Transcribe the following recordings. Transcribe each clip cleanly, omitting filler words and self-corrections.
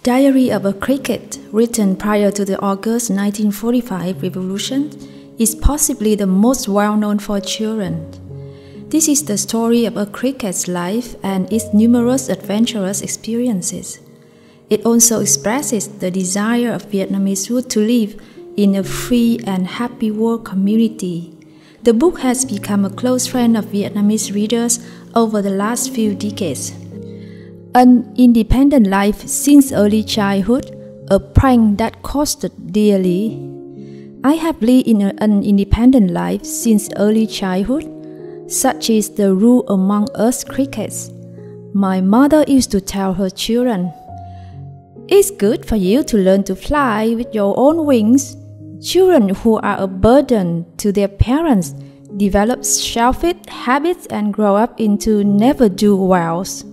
Diary of a Cricket, written prior to the August 1945 revolution, is possibly the most well-known for children. This is the story of a cricket's life and its numerous adventurous experiences. It also expresses the desire of Vietnamese youth to live in a free and happy world community. The book has become a close friend of Vietnamese readers over the last few decades. An independent life since early childhood, a prank that costed dearly. I have lived in an independent life since early childhood. Such is the rule among us crickets. My mother used to tell her children, "It's good for you to learn to fly with your own wings." Children who are a burden to their parents develop selfish habits and grow up into never-do-wells.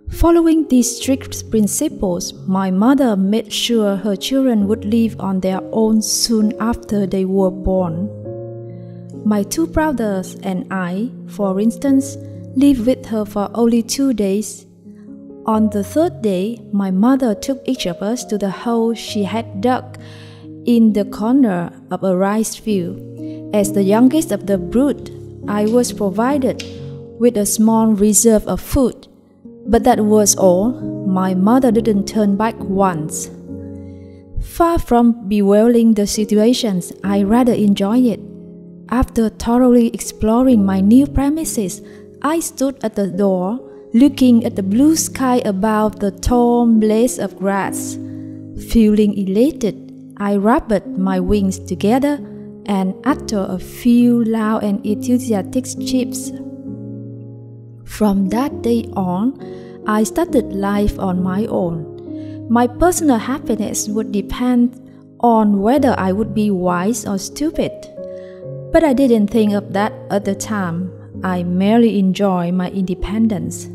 Following these strict principles, my mother made sure her children would live on their own soon after they were born. My two brothers and I, for instance, lived with her for only 2 days. On the third day, my mother took each of us to the hole she had dug in the corner of a rice field. As the youngest of the brood, I was provided with a small reserve of food. But that was all. My mother didn't turn back once. Far from bewailing the situations, I rather enjoyed it. After thoroughly exploring my new premises, I stood at the door, looking at the blue sky above the tall blades of grass. Feeling elated, I rubbed my wings together and uttered a few loud and enthusiastic chirps. From that day on, I started life on my own. My personal happiness would depend on whether I would be wise or stupid. But I didn't think of that at the time. I merely enjoyed my independence.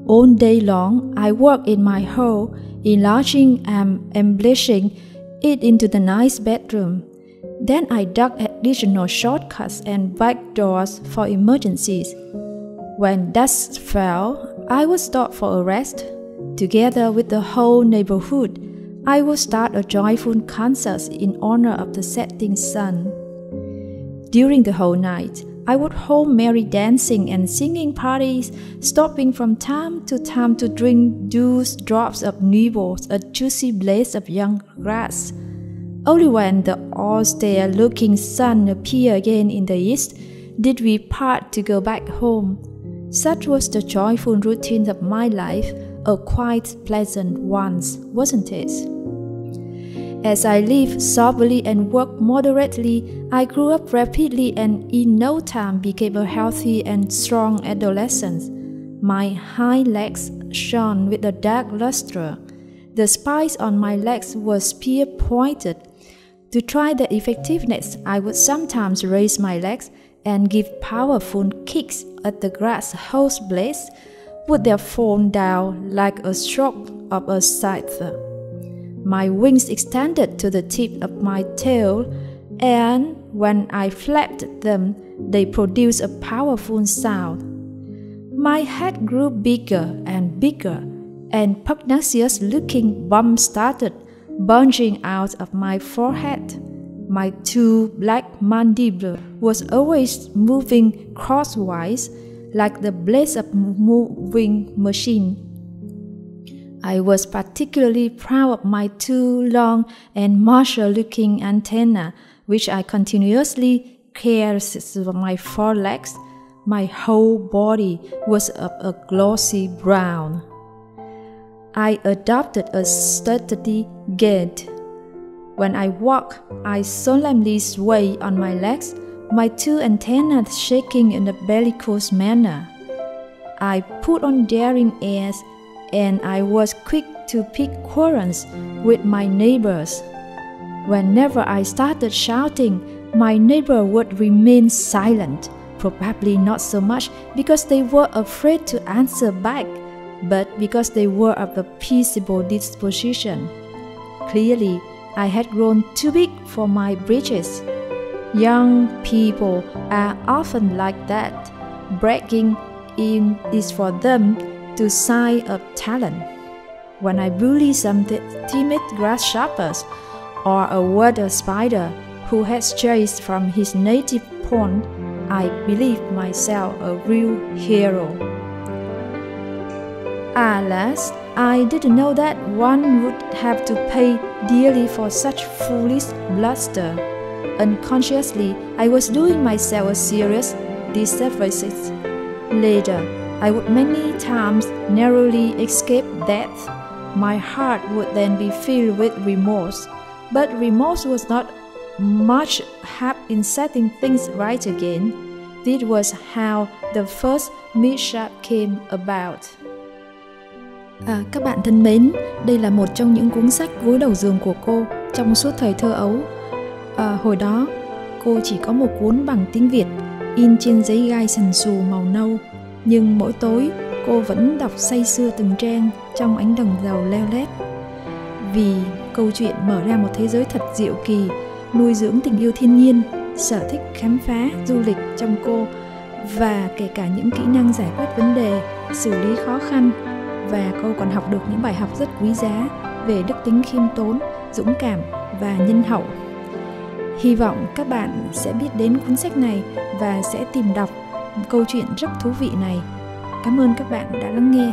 All day long, I worked in my hole, enlarging and embellishing it into the nice bedroom. Then I dug additional shortcuts and back doors for emergencies. When dusk fell, I would stop for a rest. Together with the whole neighborhood, I would start a joyful concert in honor of the setting sun. During the whole night, I would hold merry dancing and singing parties, stopping from time to time to drink dew drops of nibbles, a juicy blaze of young grass. Only when the austere-looking sun appeared again in the east did we part to go back home. Such was the joyful routine of my life, a quite pleasant one, wasn't it? As I lived soberly and worked moderately, I grew up rapidly and in no time became a healthy and strong adolescent. My hind legs shone with a dark luster. The spikes on my legs were spear-pointed. To try their effectiveness, I would sometimes raise my legs and give powerful kicks at the grass hose blades, would they fall down like a stroke of a scythe. My wings extended to the tip of my tail, and when I flapped them, they produced a powerful sound. My head grew bigger, and pugnacious-looking bumps started bulging out of my forehead. My two black mandibles was always moving crosswise, like the blades of a moving machine. I was particularly proud of my two long and martial-looking antennae, which I continuously caressed with my forelegs. My whole body was of a glossy brown. I adopted a sturdy gait. When I walk, I solemnly sway on my legs, my two antennae shaking in a bellicose manner. I put on daring airs, and I was quick to pick quarrels with my neighbors. Whenever I started shouting, my neighbor would remain silent, probably not so much because they were afraid to answer back, but because they were of a peaceable disposition. Clearly, I had grown too big for my britches. Young people are often like that. Bragging in is for them to sign of talent. when I bully some timid grasshoppers or a water spider who has chased from his native pond, I believe myself a real hero. Alas, I didn't know that one would have to pay dearly for such foolish bluster. Unconsciously, I was doing myself a serious disservice. Later, I would many times narrowly escape death. My heart would then be filled with remorse, but remorse was not much help in setting things right again. This was how the first mishap came about. Các bạn thân mến, đây là một trong những cuốn sách gối đầu giường của cô trong suốt thời thơ ấu. Hồi đó, cô chỉ có một cuốn bằng tiếng Việt, in trên giấy gai sần sù màu nâu. Nhưng mỗi tối, cô vẫn đọc say sưa từng trang trong ánh đèn dầu leo lét. Vì câu chuyện mở ra một thế giới thật diệu kỳ, nuôi dưỡng tình yêu thiên nhiên, sở thích khám phá, du lịch trong cô, và kể cả những kỹ năng giải quyết vấn đề, xử lý khó khăn. Và cô còn học được những bài học rất quý giá về đức tính khiêm tốn, dũng cảm và nhân hậu. Hy vọng các bạn sẽ biết đến cuốn sách này và sẽ tìm đọc câu chuyện rất thú vị này. Cảm ơn các bạn đã lắng nghe.